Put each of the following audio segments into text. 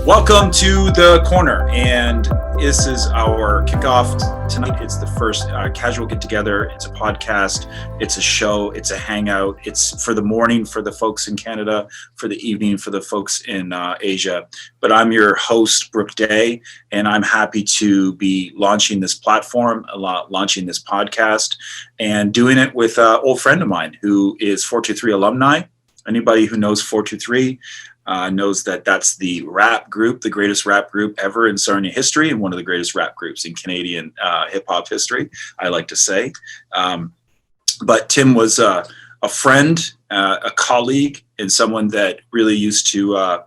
Welcome to The Corner, and this is our kickoff tonight. It's the first casual get-together. It's a podcast, it's a show, it's a hangout. It's for the morning for the folks in Canada, for the evening for the folks in Asia. But I'm your host, Brooke Day, and I'm happy to be launching this platform, launching this podcast, and doing it with an old friend of mine who is 423 alumni. Anybody who knows 423 knows that that's the rap group, the greatest rap group ever in Sarnia history, and one of the greatest rap groups in Canadian hip-hop history, I like to say. But Tim was a friend, a colleague, and someone that really used to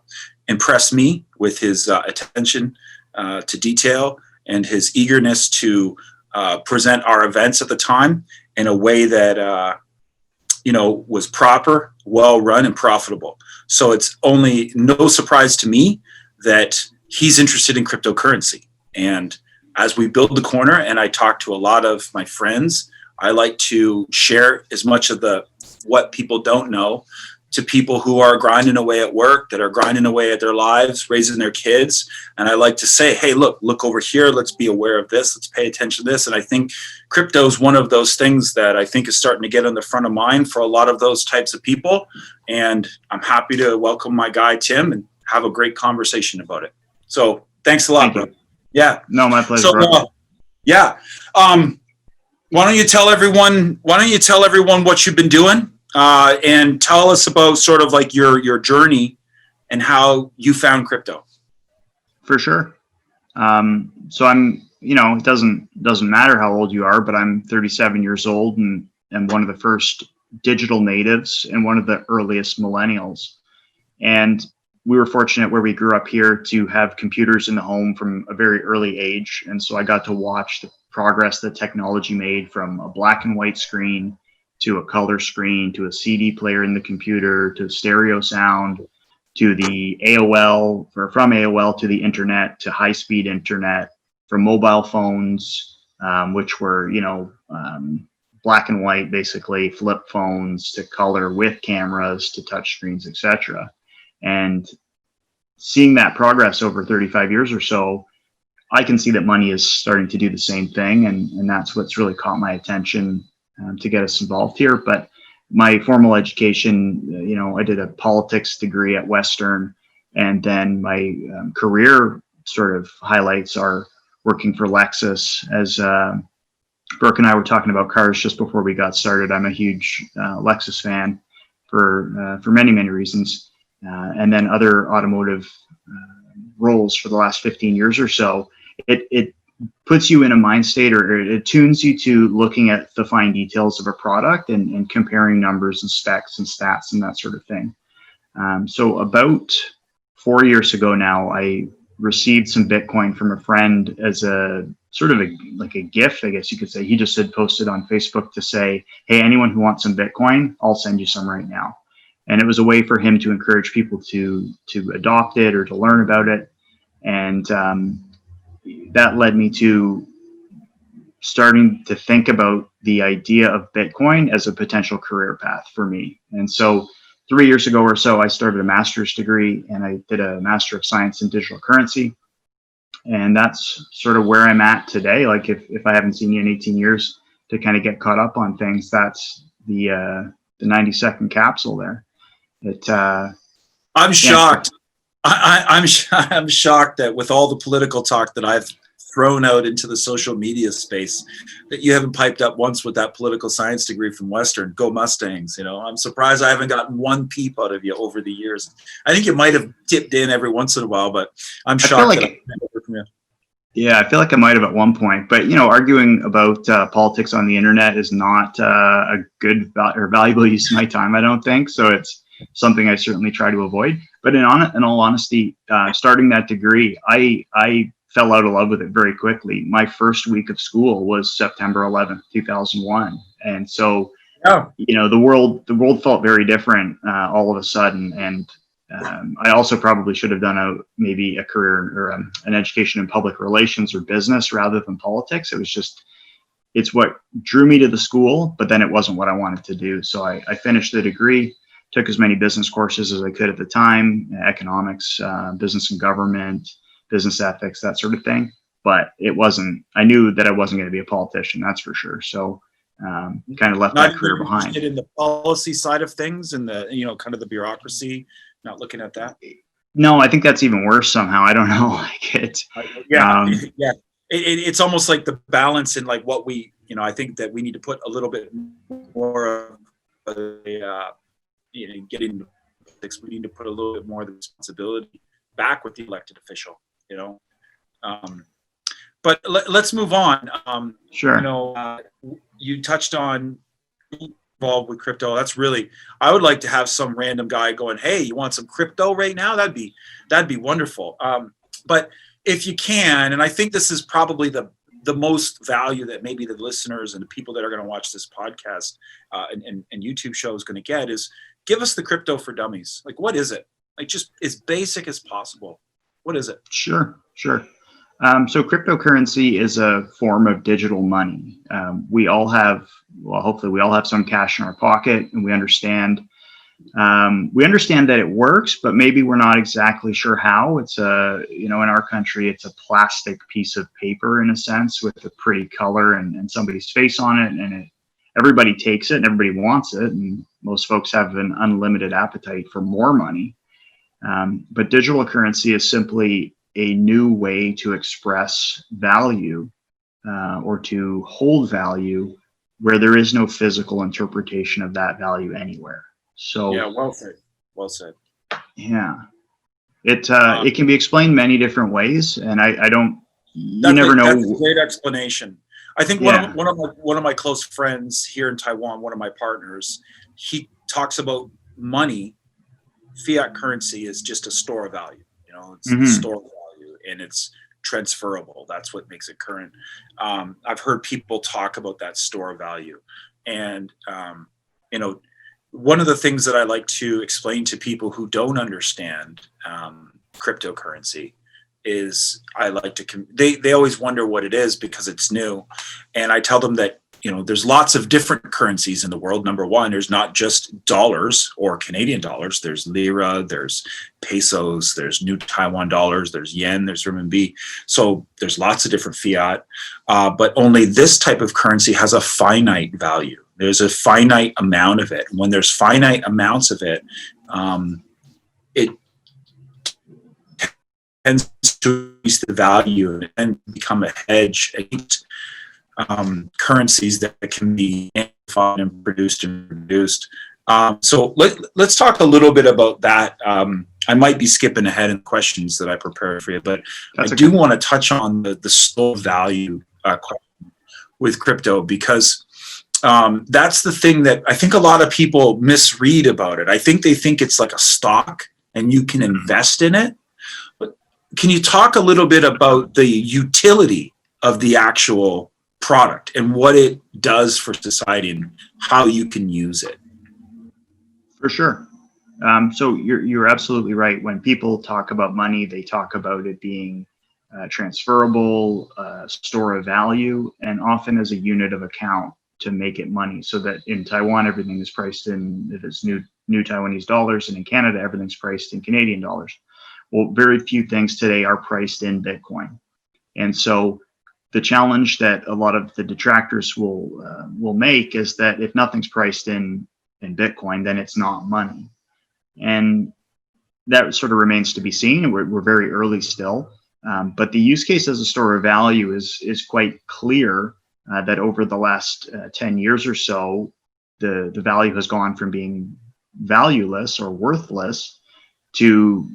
impress me with his attention to detail and his eagerness to present our events at the time in a way that was proper, well-run, and profitable. So it's only no surprise to me that he's interested in cryptocurrency. And as we build the corner and I talk to a lot of my friends, I like to share as much of what people don't know to people who are grinding away at work, that are grinding away at their lives, raising their kids. And I like to say, hey, look over here. Let's be aware of this. Let's pay attention to this. And I think crypto is one of those things that I think is starting to get on the front of mind for a lot of those types of people. And I'm happy to welcome my guy, Tim, and have a great conversation about it. So thanks a lot, bro. Yeah. No, my pleasure. So, yeah. Why don't you tell everyone what you've been doing? And tell us about sort of like your journey and how you found crypto. For sure. So I'm, it doesn't matter how old you are, but I'm 37 years old and one of the first digital natives and one of the earliest millennials. And we were fortunate where we grew up here to have computers in the home from a very early age. And so I got to watch the progress that technology made from a black and white screen to a color screen, to a CD player in the computer, to stereo sound, to the AOL, or from AOL to the internet, to high-speed internet, from mobile phones, which were, black and white, basically, flip phones, to color with cameras, to touch screens, etc. And seeing that progress over 35 years or so, I can see that money is starting to do the same thing, and that's what's really caught my attention to get us involved here. But my formal education, I did a politics degree at Western, and then my career sort of highlights are working for Lexus. As Brooke and I were talking about cars just before we got started, I'm a huge Lexus fan for many, many reasons, and then other automotive roles for the last 15 years or so. It puts you in a mind state, or it tunes you to looking at the fine details of a product and comparing numbers and specs and stats and that sort of thing. So about 4 years ago now, I received some Bitcoin from a friend as a sort of a gift, I guess you could say. He just had posted on Facebook to say, hey, anyone who wants some Bitcoin, I'll send you some right now. And it was a way for him to encourage people to adopt it or to learn about it. And that led me to starting to think about the idea of Bitcoin as a potential career path for me. And so 3 years ago or so, I started a master's degree, and I did a Master of Science in Digital Currency. And that's sort of where I'm at today. Like if I haven't seen you in 18 years to kind of get caught up on things, that's the 90-second capsule there. I'm shocked. I'm shocked that with all the political talk that I've thrown out into the social media space, that you haven't piped up once with that political science degree from Western. Go Mustangs! I'm surprised I haven't gotten one peep out of you over the years. I think you might have dipped in every once in a while, but I'm shocked that I haven't heard from you. Yeah, I feel like I might have at one point, but arguing about politics on the internet is not a good or valuable use of my time, I don't think. So it's something I certainly try to avoid. But in all honesty, starting that degree, I fell out of love with it very quickly. My first week of school was September 11th, 2001. And so, the world felt very different all of a sudden. And I also probably should have done maybe a career or an education in public relations or business rather than politics. It's what drew me to the school, but then it wasn't what I wanted to do. So I finished the degree. took as many business courses as I could at the time, economics, business and government, business ethics, that sort of thing. But I knew that I wasn't going to be a politician, that's for sure. So kind of left Not that career behind. in the policy side of things and the, kind of the bureaucracy, not looking at that. No, I think that's even worse somehow. I don't know. It's almost like the balance in like what we, I think that we need to put a little bit more of getting politics. We need to put a little bit more of the responsibility back with the elected official, But let's move on. Sure. You touched on involved with crypto. That's really, I would like to have some random guy going, hey, you want some crypto right now? That'd be wonderful. But if you can, and I think this is probably the most value that maybe the listeners and the people that are going to watch this podcast and YouTube show is going to get is give us the crypto for dummies. Like, what is it? Like, just as basic as possible. What is it? Sure. So cryptocurrency is a form of digital money. Hopefully we all have some cash in our pocket, and we understand that it works, but maybe we're not exactly sure how. It's in our country, it's a plastic piece of paper in a sense with a pretty color and somebody's face on it, and everybody takes it and everybody wants it, and most folks have an unlimited appetite for more money. But digital currency is simply a new way to express value or to hold value where there is no physical interpretation of that value anywhere. So yeah, well said. Yeah, it can be explained many different ways, and you never know. That's a great explanation. I think one of my close friends here in Taiwan, one of my partners, he talks about money. Fiat currency is just a store of value. It's a store of value, and it's transferable. That's what makes it current. I've heard people talk about that store of value, and one of the things that I like to explain to people who don't understand cryptocurrency is they always wonder what it is because it's new, and I tell them that there's lots of different currencies in the world. Number one, there's not just dollars or Canadian dollars. There's lira, there's pesos, there's new Taiwan dollars, there's yen, there's renminbi. So there's lots of different fiat, but only this type of currency has a finite value. There's a finite amount of it. When there's finite amounts of it, it tends to increase the value and become a hedge against currencies that can be amplified and produced. So let's talk a little bit about that. I might be skipping ahead in questions that I prepared for you, but I do want to touch on the store value question with crypto, because that's the thing that I think a lot of people misread about it. I think they think it's like a stock and you can invest in it. But can you talk a little bit about the utility of the actual product and what it does for society and how you can use it? For sure. So you're absolutely right. When people talk about money, they talk about it being transferable, store of value, and often as a unit of account to make it money. So that in Taiwan, everything is priced in, if it's new Taiwanese dollars, and in Canada, everything's priced in Canadian dollars. Well, very few things today are priced in Bitcoin. And so the challenge that a lot of the detractors will make is that if nothing's priced in Bitcoin, then it's not money. And that sort of remains to be seen. We're very early still. But the use case as a store of value is quite clear. That over the last 10 years or so, the value has gone from being valueless or worthless to,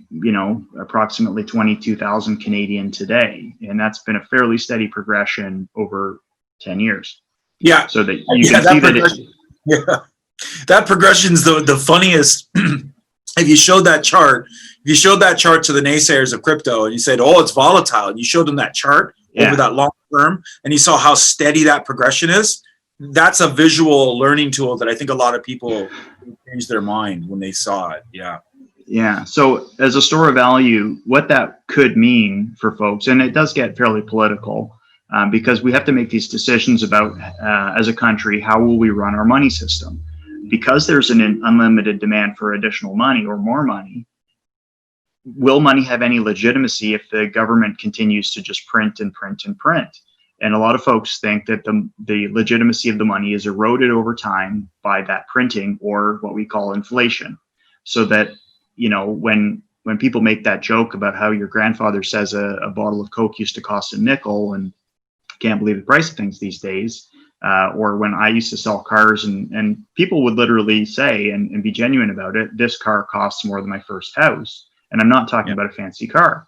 approximately 22,000 Canadian today. And that's been a fairly steady progression over 10 years. Yeah. So that you can see that that progression's the funniest. If you showed that chart to the naysayers of crypto and you said, oh, it's volatile, and you showed them that chart over that long term, and you saw how steady that progression is, that's a visual learning tool that I think a lot of people changed their mind when they saw it. Yeah. Yeah. So as a store of value, what that could mean for folks, and it does get fairly political, because we have to make these decisions about, as a country, how will we run our money system? because there's an unlimited demand for additional money or more money, will money have any legitimacy if the government continues to just print and print and print? And a lot of folks think that the legitimacy of the money is eroded over time by that printing, or what we call inflation. So that, you know, when people make that joke about how your grandfather says a bottle of Coke used to cost a nickel and can't believe the price of things these days, or when I used to sell cars and people would literally say and be genuine about it, this car costs more than my first house. And I'm not talking about a fancy car.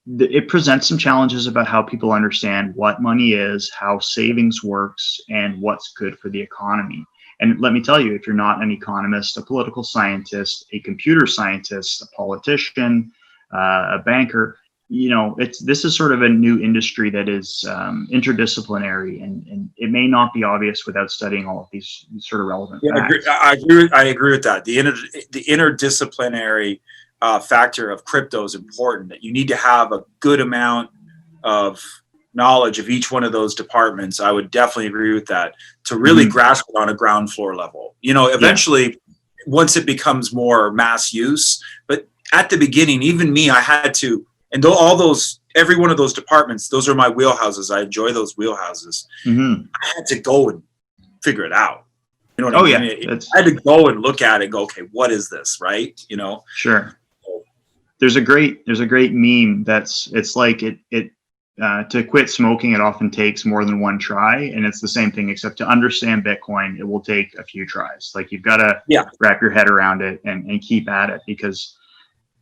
It presents some challenges about how people understand what money is, how savings works, and what's good for the economy. And let me tell you, if you're not an economist, a political scientist, a computer scientist, a politician, a banker, you know, this is sort of a new industry that is interdisciplinary, and it may not be obvious without studying all of these sort of relevant facts. I agree with that. The interdisciplinary factor of crypto is important. That you need to have a good amount of knowledge of each one of those departments. I would definitely agree with that, to really grasp it on a ground floor level. You know, eventually, once it becomes more mass use, but at the beginning, even me, I had to. And every one of those departments, those are my wheelhouses. I enjoy those wheelhouses. I had to go and figure it out. You know what I mean? I had to go and look at it and go, okay, what is this, right? You know? Sure. There's a great meme it's like to quit smoking, it often takes more than one try. And it's the same thing, except to understand Bitcoin, it will take a few tries. Like, you've got to wrap your head around it and keep at it, because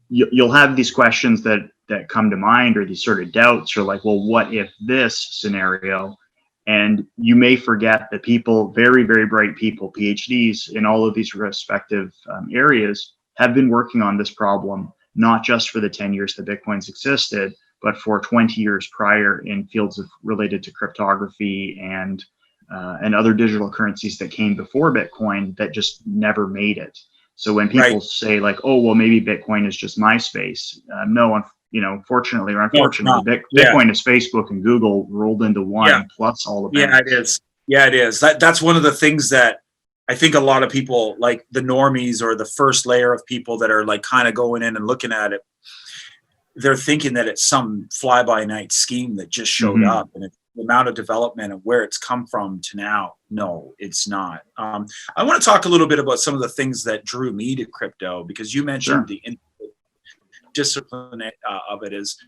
you'll have these questions that come to mind, or these sort of doubts, or like, well, what if this scenario? And you may forget that people, very, very bright people, PhDs in all of these respective areas, have been working on this problem, not just for the 10 years that Bitcoin's existed, but for 20 years prior, in fields related to cryptography and other digital currencies that came before Bitcoin that just never made it. So when people say like, oh, well, maybe Bitcoin is just MySpace. No, you know, fortunately or unfortunately, Bitcoin is Facebook and Google rolled into one, plus all of that. It is. That's one of the things that I think a lot of people, like the normies or the first layer of people that are like kind of going in and looking at it, they're thinking that it's some fly-by-night scheme that just showed up, and the amount of development and where it's come from to now. No, it's not. I want to talk a little bit about some of the things that drew me to crypto, because you mentioned the discipline of it. Is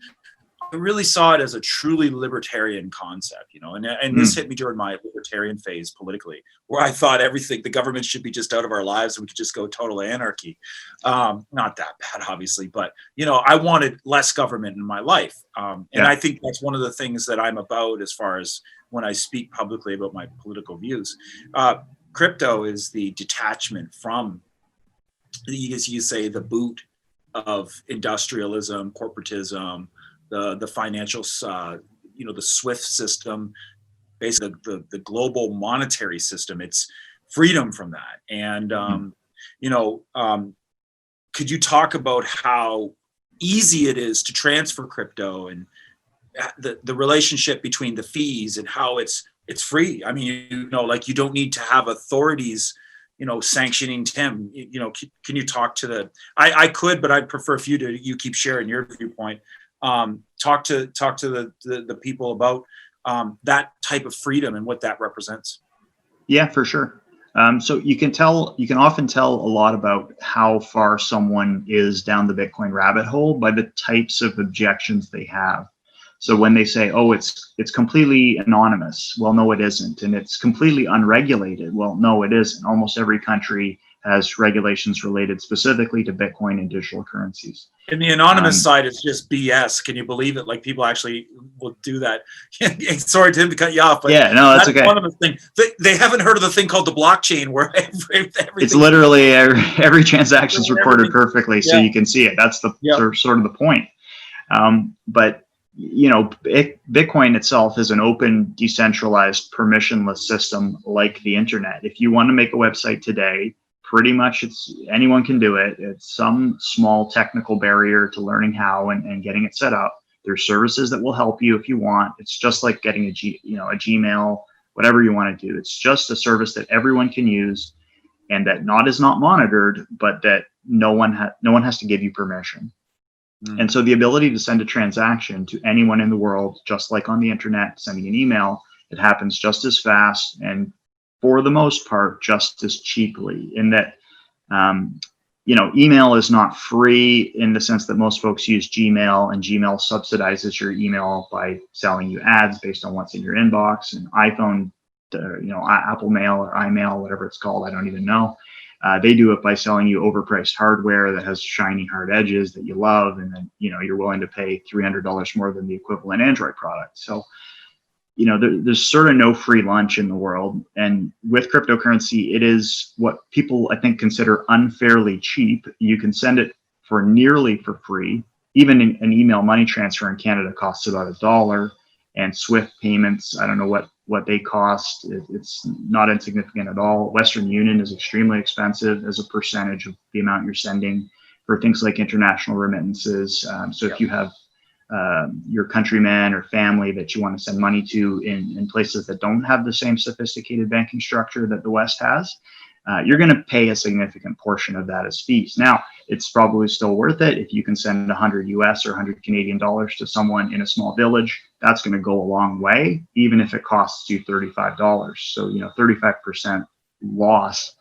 I really saw it as a truly libertarian concept, you know, and this hit me during my libertarian phase politically, where I thought the government should be just out of our lives and we could just go total anarchy. Not that bad, obviously, but, you know, I wanted less government in my life. And I think that's one of the things that I'm about as far as when I speak publicly about my political views. Crypto is the detachment from, as you say, the boot of industrialism, corporatism, the financial, you know, the SWIFT system, basically the global monetary system. It's freedom from that. And, you know, could you talk about how easy it is to transfer crypto, and the relationship between the fees and how it's free? I mean, you know, like, you don't need to have authorities, you know, sanctioning Tim. You know, can you talk to I could, but I'd prefer for you keep sharing your viewpoint. Talk to the people about that type of freedom and what that represents. Yeah, for sure. So you can often tell a lot about how far someone is down the Bitcoin rabbit hole by the types of objections they have. So when they say, oh, it's completely anonymous, well, no, it isn't. And it's completely unregulated. Well, no, it isn't. Almost every country has regulations related specifically to Bitcoin and digital currencies. And the anonymous side is just BS. Can you believe it? Like, people actually will do that. Sorry, Tim, to cut you off, but yeah, no, that's okay. Anonymous thing. They haven't heard of the thing called the blockchain, where it's literally every transaction is recorded perfectly, so you can see it. That's the sort of the point. But you know, Bitcoin itself is an open, decentralized, permissionless system like the internet. If you want to make a website today, pretty much anyone can do it. It's some small technical barrier to learning how and getting it set up. There's services that will help you if you want. It's just like getting a Gmail whatever you want to do. It's just a service that everyone can use, and that is not monitored, but that no one has to give you permission. And so the ability to send a transaction to anyone in the world, just like on the internet, sending an email, it happens just as fast and for the most part, just as cheaply. In that, email is not free in the sense that most folks use Gmail, and Gmail subsidizes your email by selling you ads based on what's in your inbox. And iPhone, Apple Mail or iMail, whatever it's called, I don't even know. They do it by selling you overpriced hardware that has shiny hard edges that you love, and then you're willing to pay $300 more than the equivalent Android product. So there's sort of no free lunch in the world. And with cryptocurrency, it is what people, I think, consider unfairly cheap. You can send it for nearly for free. Even an email money transfer in Canada costs about $1, and Swift payments, I don't know what they cost. It's not insignificant at all. Western Union is extremely expensive as a percentage of the amount you're sending for things like international remittances. So if you have your countrymen or family that you want to send money to in places that don't have the same sophisticated banking structure that the West has, you're going to pay a significant portion of that as fees. Now, it's probably still worth it if you can send 100 US or 100 Canadian dollars to someone in a small village. That's going to go a long way, even if it costs you $35. So 35% loss.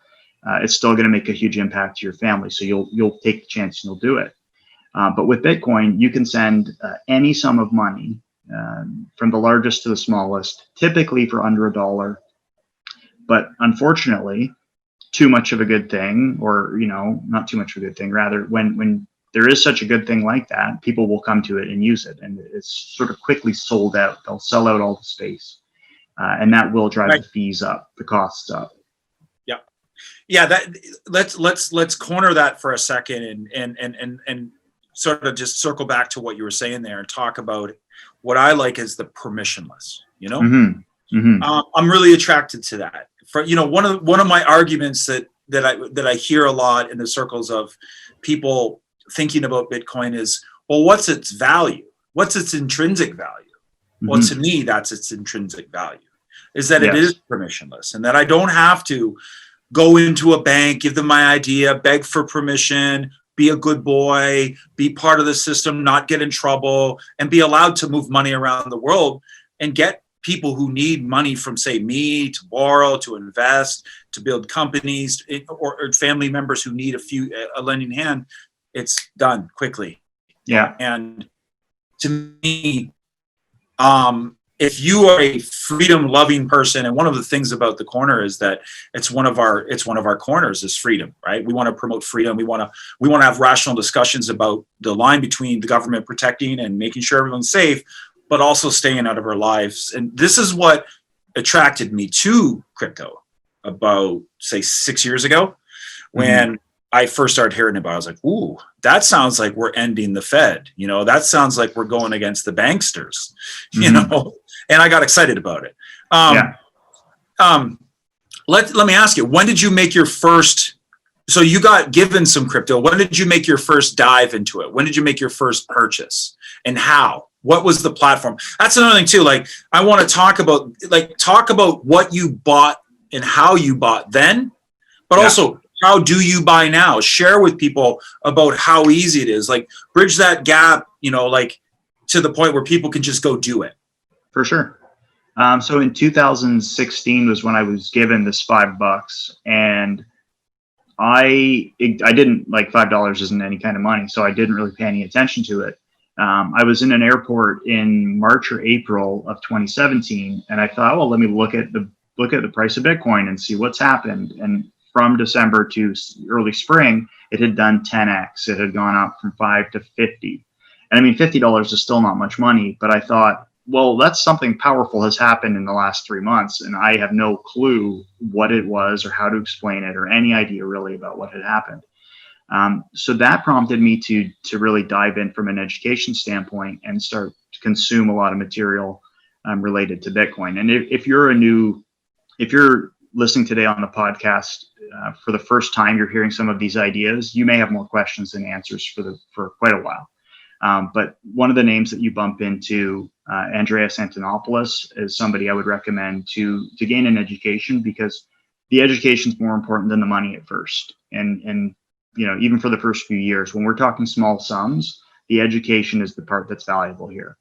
It's still going to make a huge impact to your family. So you'll take the chance and you'll do it. But with Bitcoin, you can send any sum of money, from the largest to the smallest, typically for under $1. But unfortunately, too much of a good thing, or not too much of a good thing, rather, when there is such a good thing like that, people will come to it and use it, and it's sort of quickly sold out. They'll sell out all the space, and that will drive the fees up, the costs up. Yeah. That let's corner that for a second and sort of just circle back to what you were saying there and talk about what I like as the permissionless. I'm really attracted to that. For one of my arguments that I hear a lot in the circles of people thinking about Bitcoin is, well, what's its value? What's its intrinsic value? Well, to me, that's its intrinsic value, is that it is permissionless, and that I don't have to go into a bank, give them my idea, beg for permission, be a good boy, be part of the system, not get in trouble, and be allowed to move money around the world and get people who need money from, say, me, to borrow, to invest, to build companies, or family members who need a lending hand. It's done quickly. Yeah. And to me, if you are a freedom-loving person, and one of the things about the corner is that it's one of our corners is freedom, right? We want to promote freedom. We want to have rational discussions about the line between the government protecting and making sure everyone's safe, but also staying out of our lives. And this is what attracted me to crypto about, say, 6 years ago, when I first started hearing about it. I was like, ooh, that sounds like we're ending the Fed. That sounds like we're going against the banksters, and I got excited about it. Let me ask you, when did you make your first, so you got given some crypto, when did you make your first dive into it? When did you make your first purchase, and how? What was the platform? That's another thing too. Like, I want to talk about what you bought and how you bought then, but also, how do you buy now? Share with people about how easy it is. Like, bridge that gap, to the point where people can just go do it. For sure. So in 2016 was when I was given this $5, and I didn't, like, $5 isn't any kind of money, so I didn't really pay any attention to it. I was in an airport in March or April of 2017, and I thought, well, let me look at the price of Bitcoin and see what's happened. And from December to early spring, it had done 10x. It had gone up from 5 to 50. And I mean, $50 is still not much money, but I thought, well, that's something powerful has happened in the last 3 months, and I have no clue what it was or how to explain it or any idea really about what had happened. So that prompted me to really dive in from an education standpoint and start to consume a lot of material related to Bitcoin. And if you're listening today on the podcast for the first time, you're hearing some of these ideas, you may have more questions than answers for quite a while. But one of the names that you bump into Andreas Antonopoulos is somebody I would recommend to gain an education, because the education is more important than the money at first. And even for the first few years, when we're talking small sums, the education is the part that's valuable here.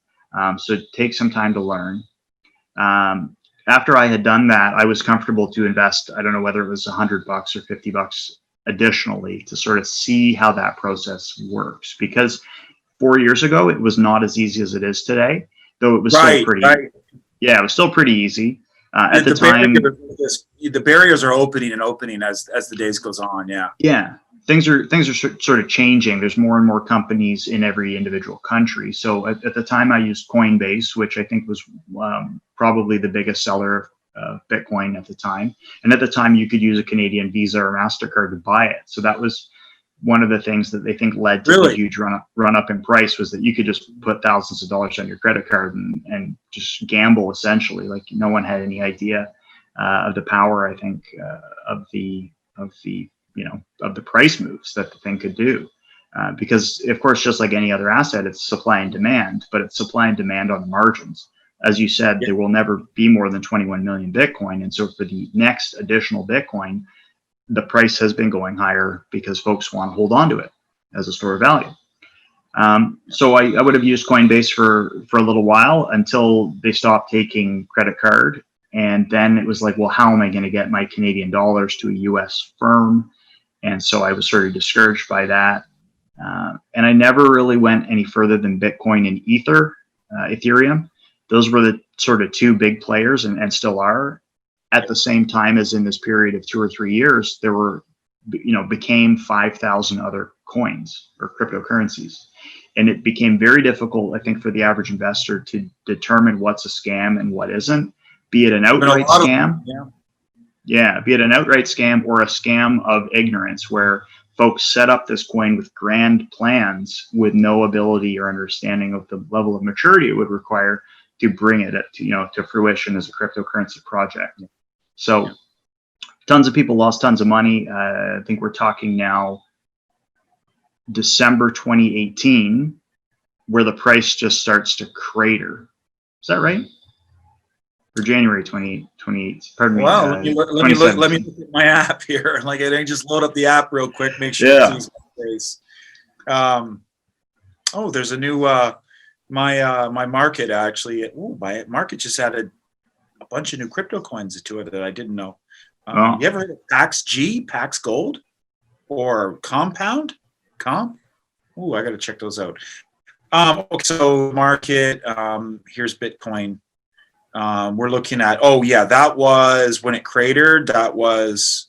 So take some time to learn. After I had done that, I was comfortable to invest, I don't know whether it was $100 or $50 additionally, to sort of see how that process works. Because 4 years ago, it was not as easy as it is today, though it was still pretty, yeah, it was still pretty easy. At the time, the barriers are opening and opening as the days goes on. Yeah. Yeah. Things are sort of changing. There's more and more companies in every individual country. So at the time, I used Coinbase, which I think was probably the biggest seller of Bitcoin at the time. And at the time, you could use a Canadian Visa or MasterCard to buy it. So that was one of the things that they think led to the huge run up in price, was that you could just put thousands of dollars on your credit card and just gamble, essentially. Like, no one had any idea of the power, I think, of the price moves that the thing could do. Because, of course, just like any other asset, it's supply and demand, but it's supply and demand on the margins. As you said, there will never be more than 21 million Bitcoin. And so for the next additional Bitcoin, the price has been going higher because folks want to hold on to it as a store of value. So I would have used Coinbase for a little while until they stopped taking credit card. And then it was like, well, how am I going to get my Canadian dollars to a US firm? And so I was sort of discouraged by that. And I never really went any further than Bitcoin and Ethereum. Those were the sort of two big players, and still are. At the same time, as in this period of 2 or 3 years, there became 5,000 other coins or cryptocurrencies. And it became very difficult, I think, for the average investor to determine what's a scam and what isn't, be it an outright scam. Be it an outright scam or a scam of ignorance, where folks set up this coin with grand plans with no ability or understanding of the level of maturity it would require to bring it to fruition as a cryptocurrency project. So tons of people lost tons of money. I think we're talking now December 2018, where the price just starts to crater. Is that right? Or January 2028. Pardon me. Well, let me look at my app here. Like, I didn't just load up the app real quick, make sure it sees my face. There's a new my market actually. My market just added a bunch of new crypto coins to it that I didn't know. You ever heard of PAX Gold or Compound? I got to check those out. Okay, so market. Here's Bitcoin. We're looking at, that was when it cratered. That was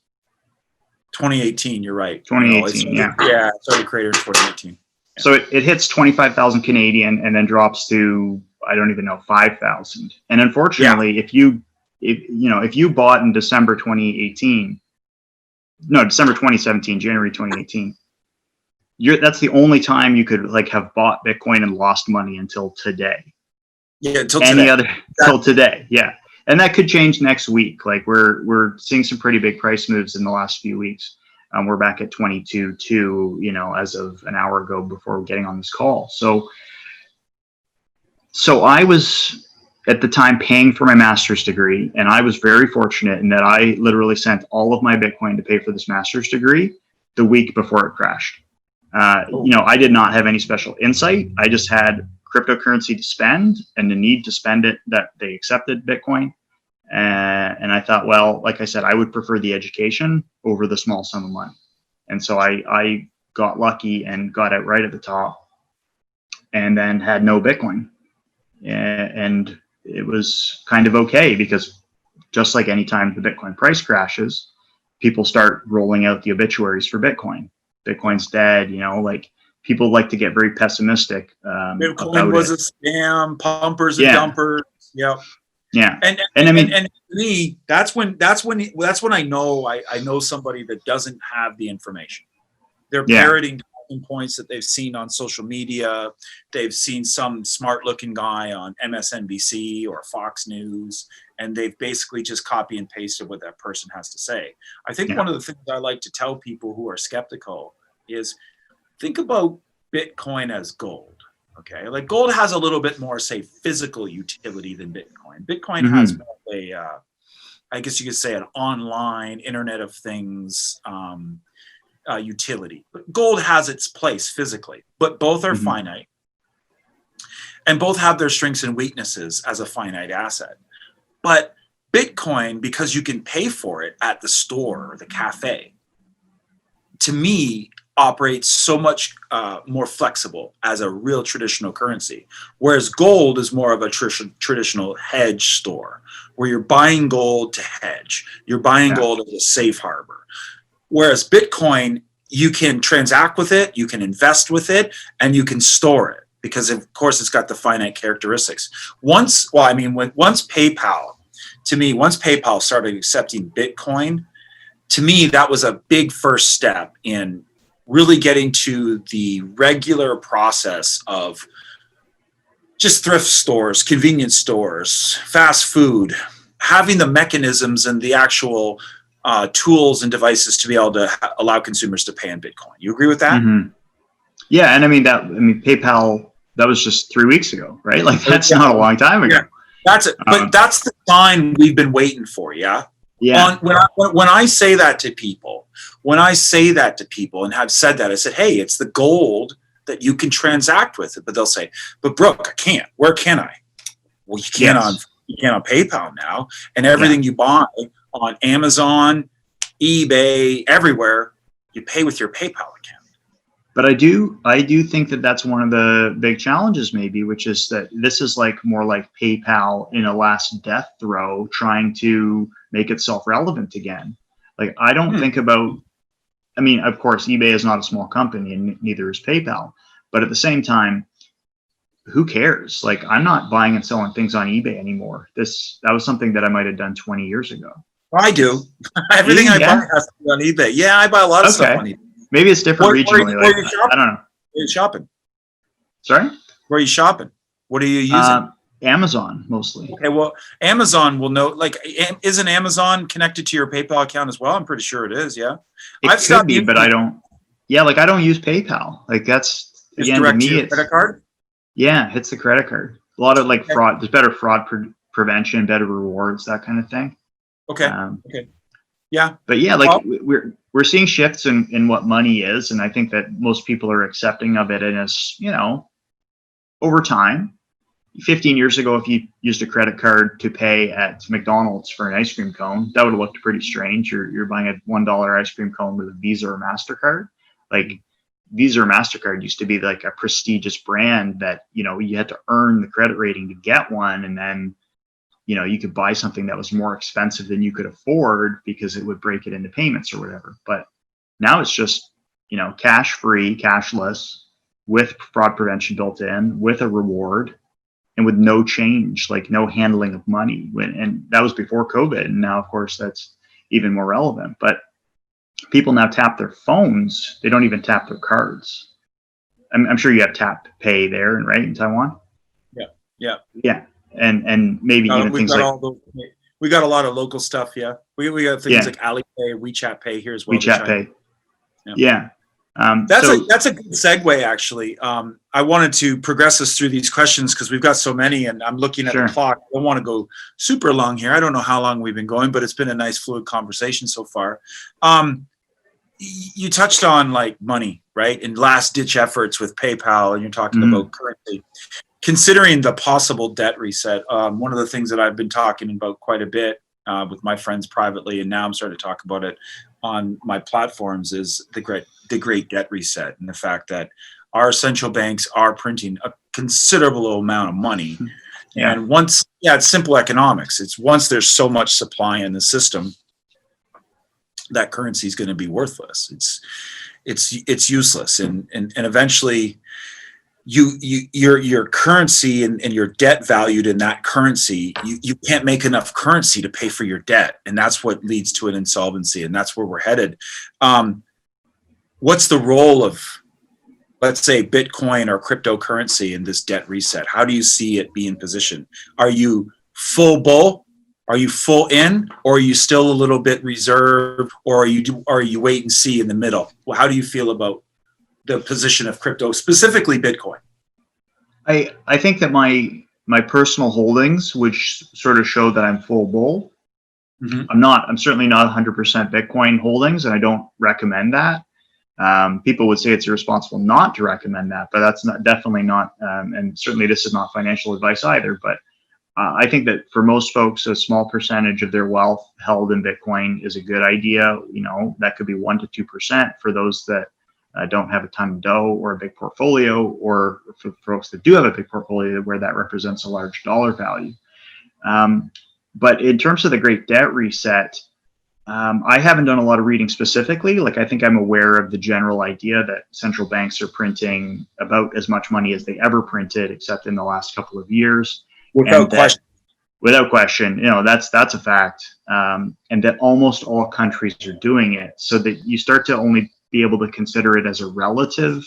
2018. You're right. 2018, it started cratered in 2018. Yeah. So it hits 25,000 Canadian and then drops to, I don't even know, 5,000. And unfortunately, if you bought in December 2017, January 2018, that's the only time you could have bought Bitcoin and lost money until today. Yeah, till today. Yeah. And that could change next week. Like, we're seeing some pretty big price moves in the last few weeks. We're back at 22.2, as of an hour ago before getting on this call. So I was at the time paying for my master's degree, and I was very fortunate in that I literally sent all of my Bitcoin to pay for this master's degree the week before it crashed. I did not have any special insight. I just had cryptocurrency to spend and the need to spend it, that they accepted Bitcoin. And I thought, well, like I said, I would prefer the education over the small sum of money. And so I got lucky and got out right at the top, and then had no Bitcoin. And it was kind of okay, because just like any time the Bitcoin price crashes, people start rolling out the obituaries for Bitcoin. Bitcoin's dead, people like to get very pessimistic. Bitcoin was a scam, pumpers and dumpers. Yep. Yeah. And I mean, and to me, that's when I know somebody that doesn't have the information. They're parroting talking points that they've seen on social media. They've seen some smart looking guy on MSNBC or Fox News, and they've basically just copy and pasted what that person has to say. I think one of the things I like to tell people who are skeptical is, think about Bitcoin as gold. Okay, like gold has a little bit more, say, physical utility than Bitcoin. Bitcoin Mm-hmm. has more of a, I guess you could say, an online Internet of Things utility. But gold has its place physically, but both are Mm-hmm. finite, and both have their strengths and weaknesses as a finite asset. But Bitcoin, because you can pay for it at the store or the cafe, to me, operates so much more flexible as a real traditional currency, whereas gold is more of a traditional hedge store where you're buying gold to hedge. You're buying gold as a safe harbor. Whereas Bitcoin, you can transact with it, you can invest with it, and you can store it because, of course, it's got the finite characteristics. Once PayPal started accepting Bitcoin, to me, that was a big first step in really getting to the regular process of just thrift stores, convenience stores, fast food, having the mechanisms and the actual tools and devices to be able to allow consumers to pay in Bitcoin. You agree with that? Mm-hmm. Yeah, and PayPal, that was just 3 weeks ago, right? Like that's not a long time ago. Yeah. That's it. But that's the sign we've been waiting for. Yeah. Yeah. When I say that to people, and have said that, I said, hey, it's the gold that you can transact with it. But they'll say, but Brooke, I can't. Where can I? Well, you can't on PayPal now. And everything you buy on Amazon, eBay, everywhere, you pay with your PayPal account. But I do think that that's one of the big challenges, maybe, which is that this is more like PayPal in a last death throw, trying to make itself relevant again. Like, I don't think about, of course, eBay is not a small company and neither is PayPal, but at the same time, who cares? Like, I'm not buying and selling things on eBay anymore. That was something that I might have done 20 years ago. I do. Everything I buy has to be on eBay. Yeah, I buy a lot of stuff on eBay. Maybe it's different regionally. Where are you shopping? I don't know. Where are you shopping? Sorry? Where are you shopping? What are you using? Amazon, mostly. Okay, well, Amazon will know. Like, isn't Amazon connected to your PayPal account as well? I'm pretty sure it is, yeah? It could be, but I don't. Yeah, I don't use PayPal. Like, that's, again, to me, it's... credit card? Yeah, hits the credit card. A lot of, fraud. There's better fraud prevention, better rewards, that kind of thing. Okay, okay. Yeah. But yeah, we're seeing shifts in what money is, and I think that most people are accepting of it. And as over time, 15 years ago, if you used a credit card to pay at McDonald's for an ice cream cone, that would have looked pretty strange. You're buying a $1 ice cream cone with a Visa or MasterCard. Like, Visa or MasterCard used to be like a prestigious brand that you had to earn the credit rating to get one, and then you could buy something that was more expensive than you could afford because it would break it into payments or whatever. But now it's just, cash free, cashless, with fraud prevention built in, with a reward, and with no change, like no handling of money. And that was before COVID. And now, of course, that's even more relevant. But people now tap their phones. They don't even tap their cards. I'm sure you have tap pay there, right, in Taiwan? Yeah. And maybe even things like we got a lot of local stuff. Yeah, we got things like Alipay, WeChat Pay here as well. WeChat Pay. Yeah. That's a good segue, actually. I wanted to progress us through these questions because we've got so many, and I'm looking at the clock. I don't want to go super long here. I don't know how long we've been going, but it's been a nice fluid conversation so far. You touched on money, right? And last ditch efforts with PayPal, and you're talking about currency. Considering the possible debt reset, one of the things that I've been talking about quite a bit with my friends privately, and now I'm starting to talk about it on my platforms, is the great debt reset, and the fact that our central banks are printing a considerable amount of money. And it's simple economics. It's once there's so much supply in the system, that currency is going to be worthless. It's useless, and eventually. Your currency and your debt valued in that currency, you can't make enough currency to pay for your debt, and that's what leads to an insolvency, and that's where we're headed. What's the role of, let's say, Bitcoin or cryptocurrency in this debt reset? How do you see it being positioned? Are you full bull? Are you full in, or are you still a little bit reserved, or are you wait and see in the middle? Well, how do you feel about the position of crypto, specifically Bitcoin? I think that my personal holdings, which sort of show that I'm full bull. Mm-hmm. I'm certainly not 100% Bitcoin holdings, and I don't recommend that. People would say it's irresponsible not to recommend that, but that's definitely not, and certainly this is not financial advice either. But I think that for most folks, a small percentage of their wealth held in Bitcoin is a good idea. That could be 1% to 2% for those that don't have a ton of dough or a big portfolio, or for folks that do have a big portfolio where that represents a large dollar value. But in terms of the Great Debt Reset, I haven't done a lot of reading specifically. Like, I think I'm aware of the general idea that central banks are printing about as much money as they ever printed, except in the last couple of years. Without question. Without question, that's a fact. And that almost all countries are doing it, so that you start to only be able to consider it as a relative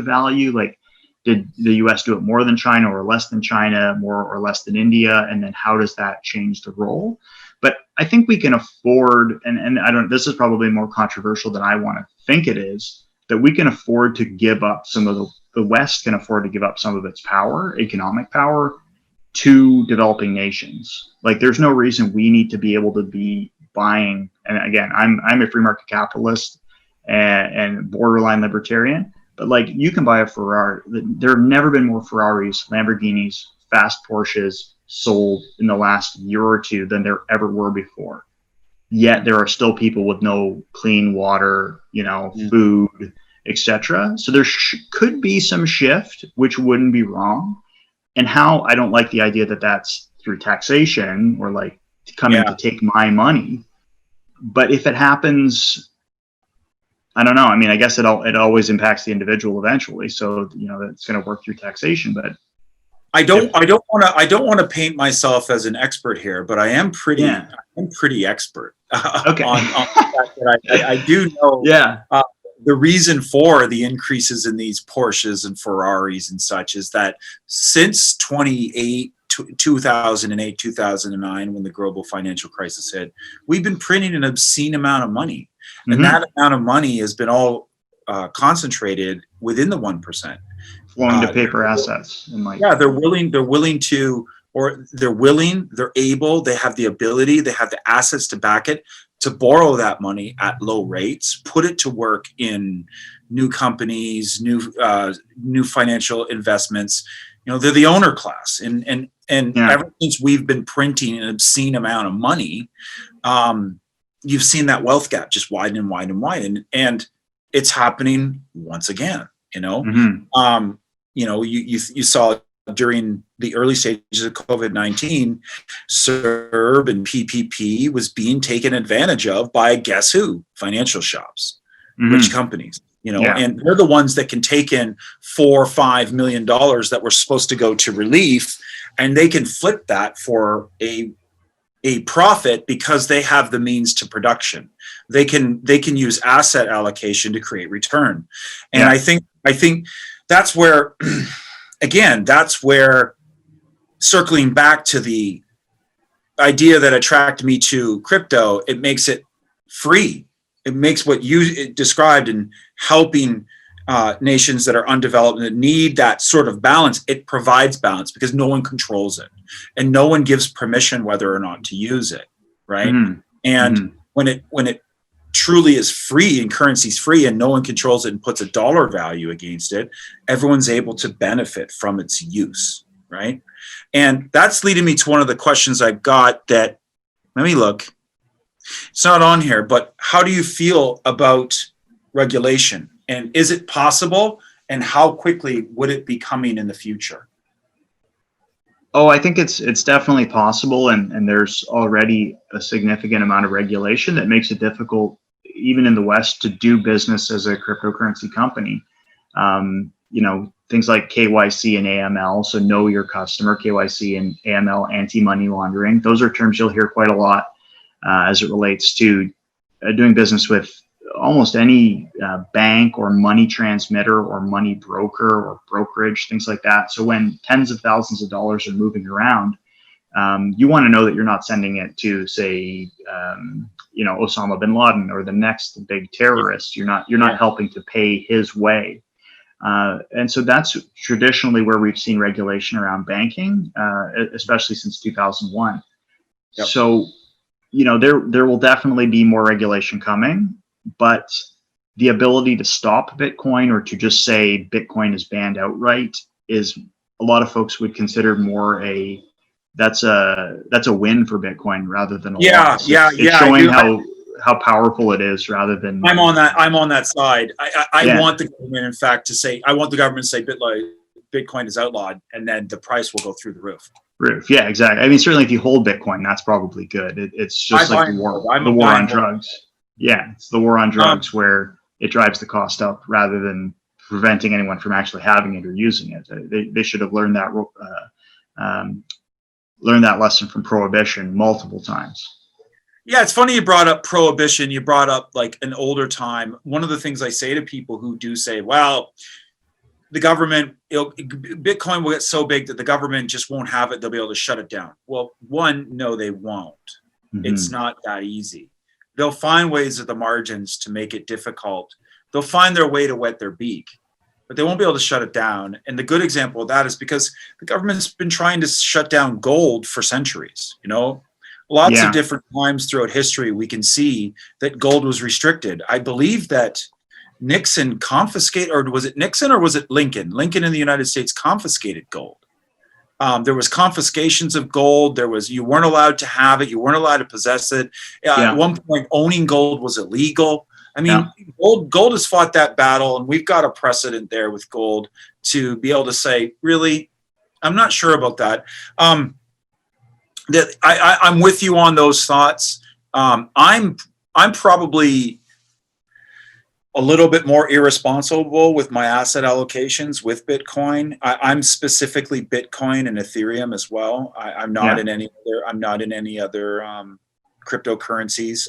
value. Like, did the US do it more than China or less than China, more or less than India? And then how does that change the role? But I think we can afford, and this is probably more controversial than I want to think it is, that we can afford to give up some of the West can afford to give up some of its power, economic power, to developing nations. Like, there's no reason we need to be able to be buying. And again, I'm a free market capitalist and borderline libertarian, but like, you can buy a Ferrari. There have never been more Ferraris, Lamborghinis, fast Porsches sold in the last year or two than there ever were before. Yet there are still people with no clean water, food, etc. So there could be some shift, which wouldn't be wrong. And how I don't like the idea that that's through taxation or like coming to take my money. But if it happens, I don't know. I mean, I guess it always impacts the individual eventually. So it's going to work through taxation. But I don't want to paint myself as an expert here, but I am pretty expert okay. on the fact that I do know the reason for the increases in these Porsches and Ferraris and such is that since 2008, 2009, when the global financial crisis hit, we've been printing an obscene amount of money. Mm-hmm. And that amount of money has been all concentrated within the 1%. Flowing to paper assets. They're able, they have the ability, they have the assets to back it, to borrow that money at low rates, put it to work in new companies, new financial investments. They're the owner class, and ever since we've been printing an obscene amount of money, you've seen that wealth gap just widen and widen and widen, and it's happening once again. Mm-hmm. You saw during the early stages of COVID-19, CERB and PPP was being taken advantage of by guess who? Financial shops, mm-hmm. rich companies, and they're the ones that can take in $4 or $5 million that were supposed to go to relief, and they can flip that for a profit because they have the means to production. They can use asset allocation to create return. And I think that's where, again, circling back to the idea that attracted me to crypto, it makes it free. It makes what you described in helping nations that are undeveloped and that need that sort of balance. It provides balance because no one controls it and no one gives permission whether or not to use it, right? Mm-hmm. And mm-hmm. when it truly is free and currency's free and no one controls it and puts a dollar value against it, everyone's able to benefit from its use, right? And that's leading me to one of the questions I've got that, let me look. It's not on here, but how do you feel about regulation? And is it possible? And how quickly would it be coming in the future? Oh, I think it's definitely possible, and there's already a significant amount of regulation that makes it difficult, even in the West, to do business as a cryptocurrency company. Things like KYC and AML, so know your customer, KYC and AML, anti-money laundering. Those are terms you'll hear quite a lot as it relates to doing business with almost any bank or money transmitter or money broker or brokerage, things like that. So when tens of thousands of dollars are moving around, you want to know that you're not sending it to, say, Osama bin Laden or the next big terrorist. You're not helping to pay his way. And so that's traditionally where we've seen regulation around banking, especially since 2001. Yep. So, there will definitely be more regulation coming, but the ability to stop Bitcoin or to just say Bitcoin is banned outright is, a lot of folks would consider more that's a win for Bitcoin rather than a loss. It's showing how powerful it is rather than. I'm on that side. I want the government, in fact, to say, Bitcoin is outlawed, and then the price will go through the roof. Yeah, exactly. I mean, certainly if you hold Bitcoin, that's probably good. It's just like the war on drugs. Yeah, it's the war on drugs where it drives the cost up rather than preventing anyone from actually having it or using it. They should have learned that lesson from prohibition multiple times. Yeah, it's funny you brought up prohibition. You brought up like an older time. One of the things I say to people who do say, well, the government, Bitcoin will get so big that the government just won't have it. They'll be able to shut it down. Well, one, no, they won't. Mm-hmm. It's not that easy. They'll find ways at the margins to make it difficult. They'll find their way to wet their beak, but they won't be able to shut it down. And the good example of that is because the government's been trying to shut down gold for centuries. Lots of different times throughout history, we can see that gold was restricted. I believe that Nixon confiscated, or was it Nixon or was it Lincoln? Lincoln in the United States confiscated gold. There was confiscations of gold. You weren't allowed to have it. You weren't allowed to possess it. At one point, owning gold was illegal. I mean, gold has fought that battle, and we've got a precedent there with gold to be able to say, really, I'm not sure about that. I'm with you on those thoughts. I'm probably a little bit more irresponsible with my asset allocations with Bitcoin. I'm specifically Bitcoin and Ethereum as well. I'm not in any other. I'm not in any other cryptocurrencies.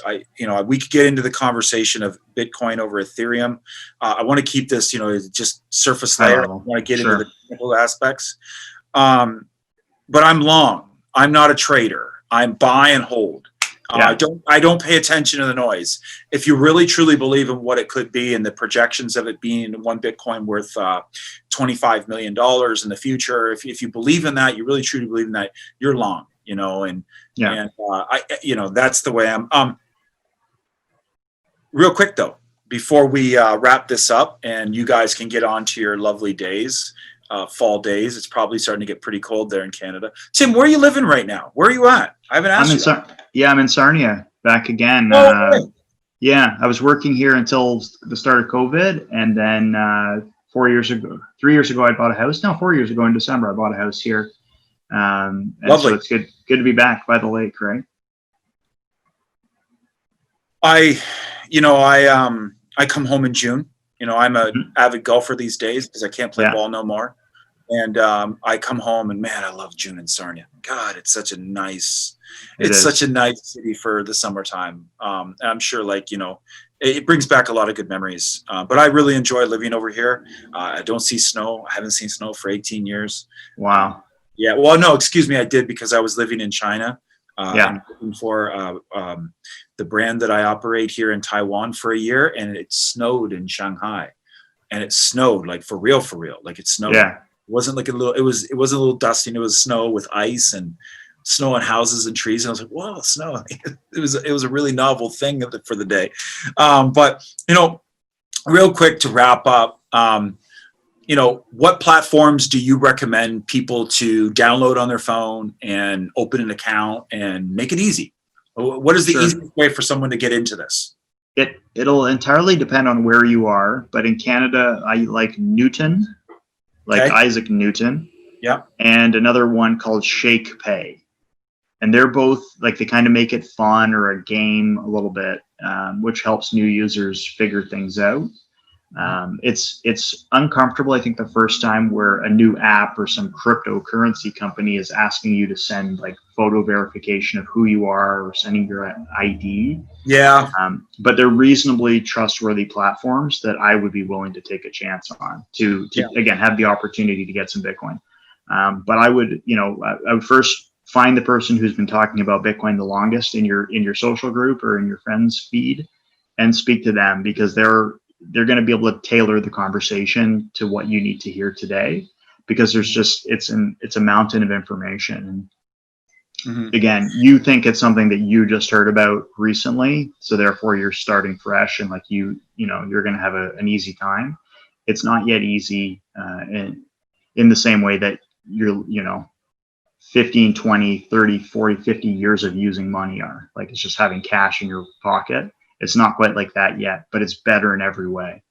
We could get into the conversation of Bitcoin over Ethereum. I want to keep this, just surface layer. I want to get into the technical aspects. But I'm long. I'm not a trader. I'm buy and hold. I don't pay attention to the noise. If you really truly believe in what it could be and the projections of it being one Bitcoin worth $25 million in the future, if you believe in that, you really truly believe in that, you're long. That's the way I'm. Real quick though, before we wrap this up and you guys can get on to your lovely days. Fall days. It's probably starting to get pretty cold there in Canada. Tim, where are you living right now? Where are you at? I haven't asked you. I'm in Sarnia back again. Okay. I was working here until the start of COVID, and then 3 years ago, I bought a house. No, 4 years ago in December, I bought a house here. And lovely. So it's good to be back by the lake, right? I come home in June. I'm an avid golfer these days because I can't play ball no more. And I come home and man, I love June in Sarnia. God, it's such a nice city for the summertime. And I'm sure it brings back a lot of good memories. But I really enjoy living over here. I don't see snow. I haven't seen snow for 18 years. Wow. Yeah. Well, no, excuse me. I did because I was living in China. I'm looking for the brand that I operate here in Taiwan for a year, and it snowed in Shanghai, and it snowed like for real, like it snowed. Yeah. It wasn't like it wasn't a little dusting. It was snow with ice and snow on houses and trees. And I was like, whoa, snow. It was a really novel thing for the day. But real quick to wrap up, what platforms do you recommend people to download on their phone and open an account and make it easy? What is the easiest way for someone to get into this? It'll entirely depend on where you are, but in Canada, I like Newton, Isaac Newton. Yeah. And another one called Shake Pay. And they're both they kind of make it fun or a game a little bit, which helps new users figure things out. It's uncomfortable, I think, the first time where a new app or some cryptocurrency company is asking you to send photo verification of who you are or sending your ID. Yeah. But they're reasonably trustworthy platforms that I would be willing to take a chance on to again, have the opportunity to get some Bitcoin. But I would first find the person who's been talking about Bitcoin the longest in your social group or in your friends feed and speak to them, because they're they're going to be able to tailor the conversation to what you need to hear today, because there's just, it's a mountain of information. And again, you think it's something that you just heard about recently, so therefore you're starting fresh and like you're going to have an easy time. It's not yet easy, in the same way that you're 15, 20, 30, 40, 50 years of using money are. Like, it's just having cash in your pocket. It's not quite like that yet, but it's better in every way.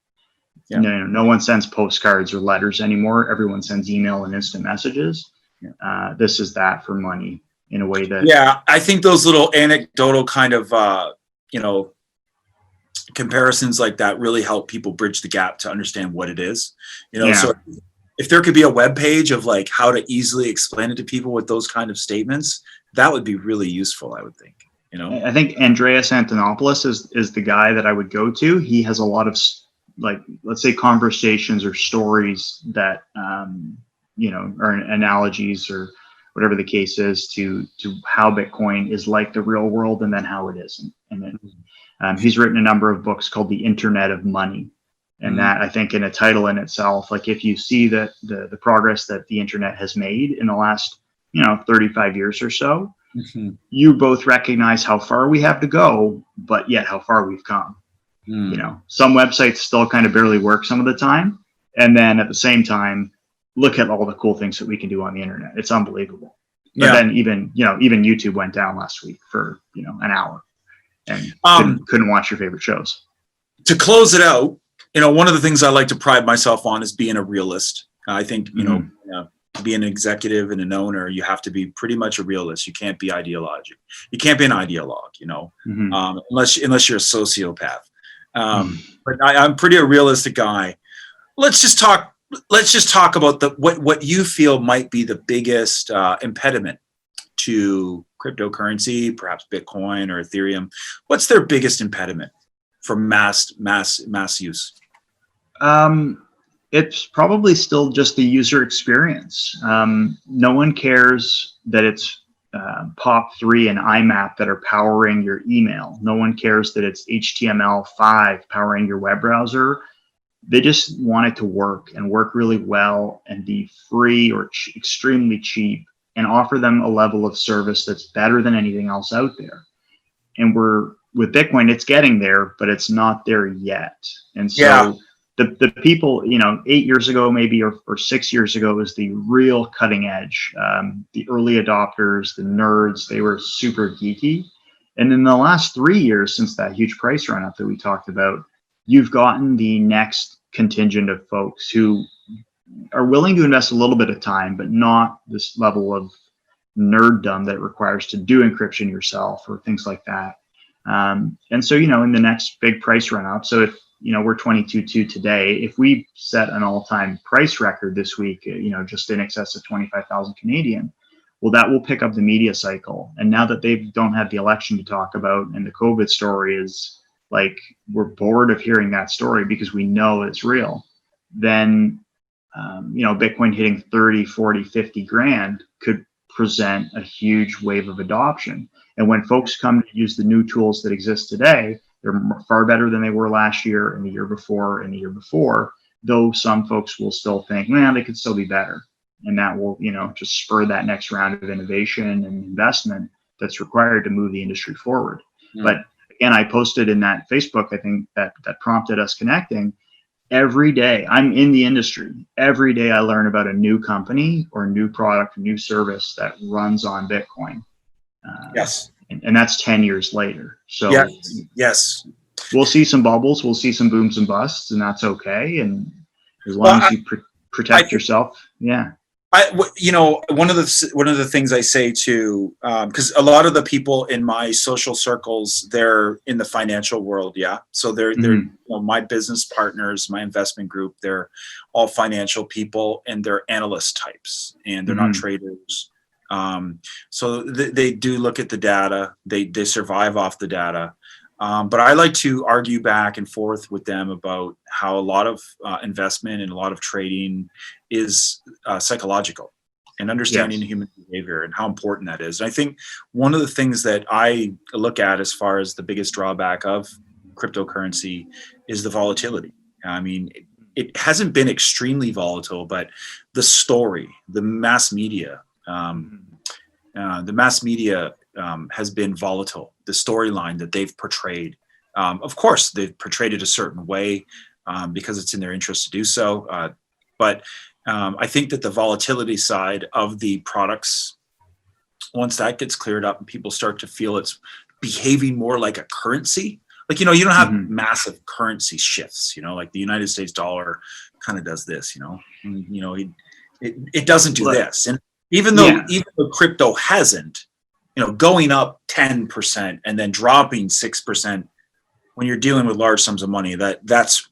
Yeah. No one sends postcards or letters anymore. Everyone sends email and instant messages. Yeah. This is that for money in a way that... Yeah, I think those little anecdotal kind of, comparisons like that really help people bridge the gap to understand what it is. So if there could be a web page of like how to easily explain it to people with those kind of statements, that would be really useful, I would think. I think Andreas Antonopoulos is the guy that I would go to. He has a lot of, like, let's say, conversations or stories that or analogies or whatever the case is to how Bitcoin is like the real world and then how it isn't. And then he's written a number of books called The Internet of Money. And that, I think, in a title in itself, like, if you see the progress that the internet has made in the last 35 years or so, you both recognize how far we have to go, but yet how far we've come. Some websites still kind of barely work some of the time, and then at the same time, look at all the cool things that we can do on the internet. It's unbelievable. But then even YouTube went down last week for an hour, and couldn't watch your favorite shows. To close it out, one of the things I like to pride myself on is being a realist. I think, to be an executive and an owner, you have to be pretty much a realist. You can't be ideologic. You can't be an ideologue, unless you're a sociopath. But I'm pretty a realistic guy. Let's just talk about what you feel might be the biggest impediment to cryptocurrency, perhaps Bitcoin or Ethereum. What's their biggest impediment for mass use? It's probably still just the user experience. No one cares that it's POP3 and IMAP that are powering your email. No one cares that it's HTML5 powering your web browser. They just want it to work and work really well and be free or extremely cheap, and offer them a level of service that's better than anything else out there. And with Bitcoin, it's getting there, but it's not there yet. And so the people, 8 years ago, maybe, or 6 years ago, was the real cutting edge. The early adopters, the nerds, they were super geeky. And in the last 3 years, since that huge price run up that we talked about, you've gotten the next contingent of folks who are willing to invest a little bit of time, but not this level of nerddom that it requires to do encryption yourself or things like that. And so, in the next big price run up, so if, we're 22.2 today, if we set an all-time price record this week, just in excess of 25,000 Canadian, well, that will pick up the media cycle. And now that they don't have the election to talk about, and the COVID story is like, we're bored of hearing that story because we know it's real, then, Bitcoin hitting 30, 40, 50 grand could present a huge wave of adoption. And when folks come to use the new tools that exist today, they're far better than they were last year and the year before and the year before, though some folks will still think, man, they could still be better. And that will, just spur that next round of innovation and investment that's required to move the industry forward. But again, I posted in that Facebook, I think that prompted us connecting. Every day I'm in the industry, every day I learn about a new company or new product, new service that runs on Bitcoin. Yes. And that's 10 years later. So yes, we'll see some bubbles, we'll see some booms and busts, and that's okay. And as long as you protect yourself. Yeah. One of the things I say to, because a lot of the people in my social circles, they're in the financial world. Yeah. So they're my business partners, my investment group, they're all financial people, and they're analyst types, and they're not traders. So they do look at the data, they survive off the data. But I like to argue back and forth with them about how a lot of investment and a lot of trading is psychological, and understanding human behavior and how important that is. And I think one of the things that I look at as far as the biggest drawback of cryptocurrency is the volatility. I mean, it hasn't been extremely volatile, but the story, the mass media, has been volatile. The storyline that they've portrayed, of course, they've portrayed it a certain way because it's in their interest to do so. But I think that the volatility side of the products, once that gets cleared up and people start to feel it's behaving more like a currency, like, you know, you don't have massive currency shifts, you know, like the United States dollar kind of does this, you know, and, you know, it doesn't do this. And even though crypto hasn't, you know, going up 10% and then dropping 6% when you're dealing with large sums of money, that's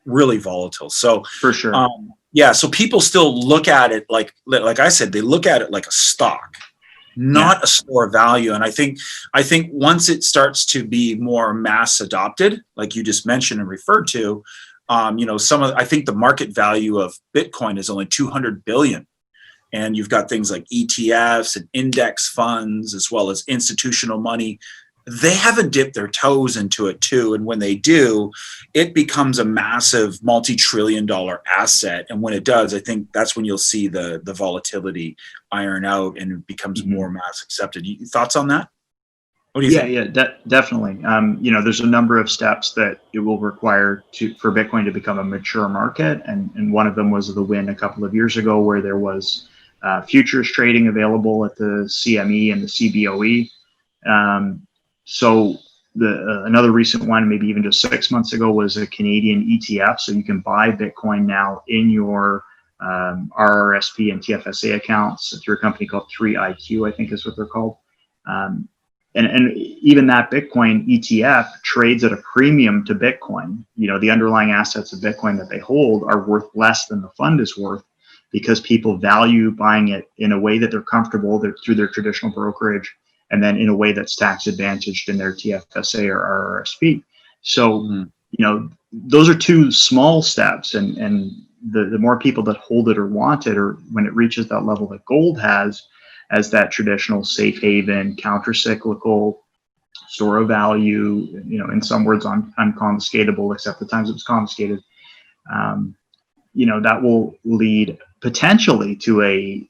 really volatile. So for sure. So people still look at it like I said, they look at it like a stock, not a store of value. And I think once it starts to be more mass adopted, like you just mentioned and referred to, you know, I think the market value of Bitcoin is only 200 billion. And you've got things like ETFs and index funds, as well as institutional money. They haven't dipped their toes into it too. And when they do, it becomes a massive multi-trillion-dollar asset. And when it does, I think that's when you'll see the volatility iron out and it becomes more mass accepted. Thoughts on that? What do you think? Yeah, definitely. You know, there's a number of steps that it will require for Bitcoin to become a mature market. And one of them was the win a couple of years ago where there was futures trading available at the CME and the CBOE. So another recent one, maybe even just 6 months ago, was a Canadian ETF. So you can buy Bitcoin now in your RRSP and TFSA accounts through a company called 3IQ, I think is what they're called. And even that Bitcoin ETF trades at a premium to Bitcoin. You know, the underlying assets of Bitcoin that they hold are worth less than the fund is worth because people value buying it in a way that they're comfortable through their traditional brokerage, and then in a way that's tax advantaged in their TFSA or RRSP. So, you know, those are two small steps. And the more people that hold it or want it, or when it reaches that level that gold has, as that traditional safe haven, counter-cyclical store of value, you know, in some words, unconfiscatable, except the times it was confiscated, you know, that will lead potentially to a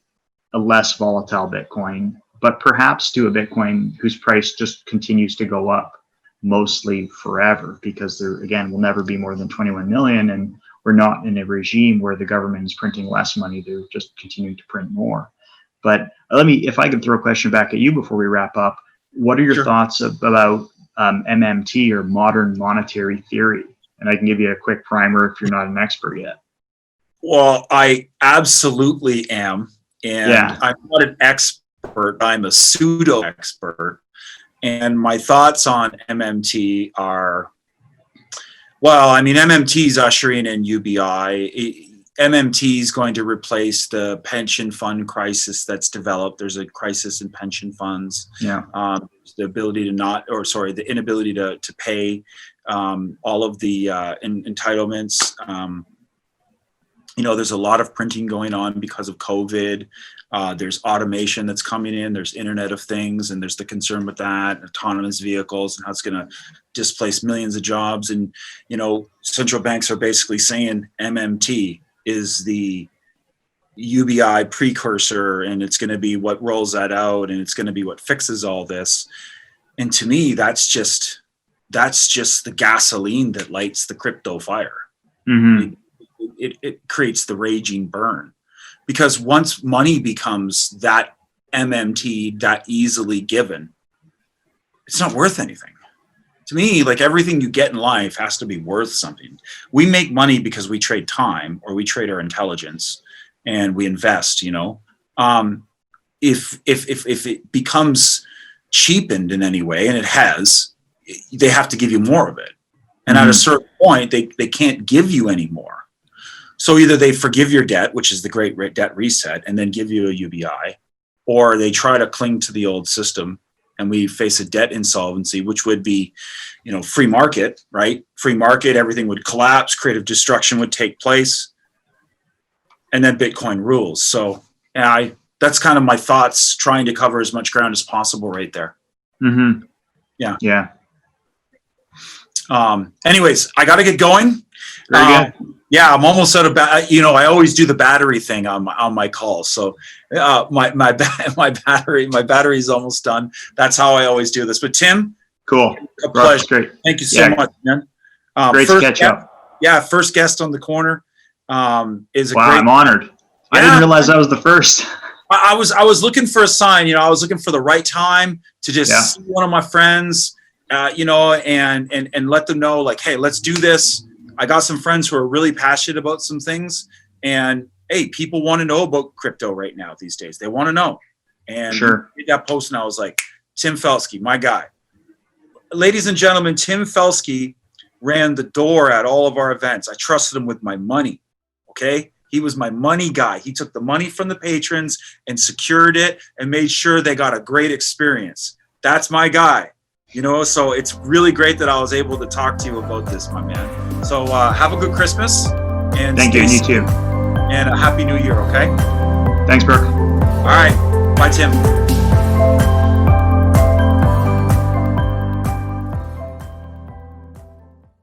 less volatile Bitcoin, but perhaps to a Bitcoin whose price just continues to go up mostly forever, because there, again, will never be more than 21 million. And we're not in a regime where the government is printing less money, they're just continuing to print more. But if I could throw a question back at you before we wrap up, what are your thoughts about MMT, or modern monetary theory? And I can give you a quick primer if you're not an expert yet. Well, I absolutely am. And I'm not an expert, I'm a pseudo expert. And my thoughts on MMT are, well, I mean, MMT is ushering in UBI. MMT is going to replace the pension fund crisis that's developed. There's a crisis in pension funds. The ability the inability to pay all of the entitlements. You know, there's a lot of printing going on because of COVID. There's automation that's coming in. There's Internet of Things, and there's the concern with that, autonomous vehicles, and how it's going to displace millions of jobs. And, you know, central banks are basically saying MMT is the UBI precursor, and it's going to be what rolls that out, and it's going to be what fixes all this. And to me, that's just the gasoline that lights the crypto fire. It creates the raging burn, because once money becomes that MMT, that easily given, it's not worth anything. To me, like, everything you get in life has to be worth something. We make money because we trade time, or we trade our intelligence, and we invest, you know. If it becomes cheapened in any way, and it has, they have to give you more of it. And at a certain point, they can't give you any more. So either they forgive your debt, which is the great debt reset, and then give you a UBI, or they try to cling to the old system, and we face a debt insolvency, which would be, you know, free market, right? Free market, everything would collapse, creative destruction would take place, and then Bitcoin rules. So that's kind of my thoughts, trying to cover as much ground as possible right there. Yeah. Anyways, I got to get going. Very good. Yeah, I'm almost out of I always do the battery thing on my calls. So my battery's almost done. That's how I always do this. But Tim, cool. A pleasure. Great. Thank you so much, man. Great to catch up. Yeah, first guest on the corner. I'm honored. I didn't realize I was the first. I was looking for a sign. I was looking for the right time to just see one of my friends, and let them know, like, hey, let's do this. I got some friends who are really passionate about some things, and hey, people want to know about crypto right now these days. They want to know. And sure. I did that post, and I was like, Tim Felsky, my guy. Ladies and gentlemen, Tim Felsky ran the door at all of our events. I trusted him with my money. Okay. He was my money guy. He took the money from the patrons and secured it and made sure they got a great experience. That's my guy. So it's really great that I was able to talk to you about this, my man. So have a good Christmas. And thank you. You too. And a happy new year, okay? Thanks, Brooke. All right. Bye, Tim.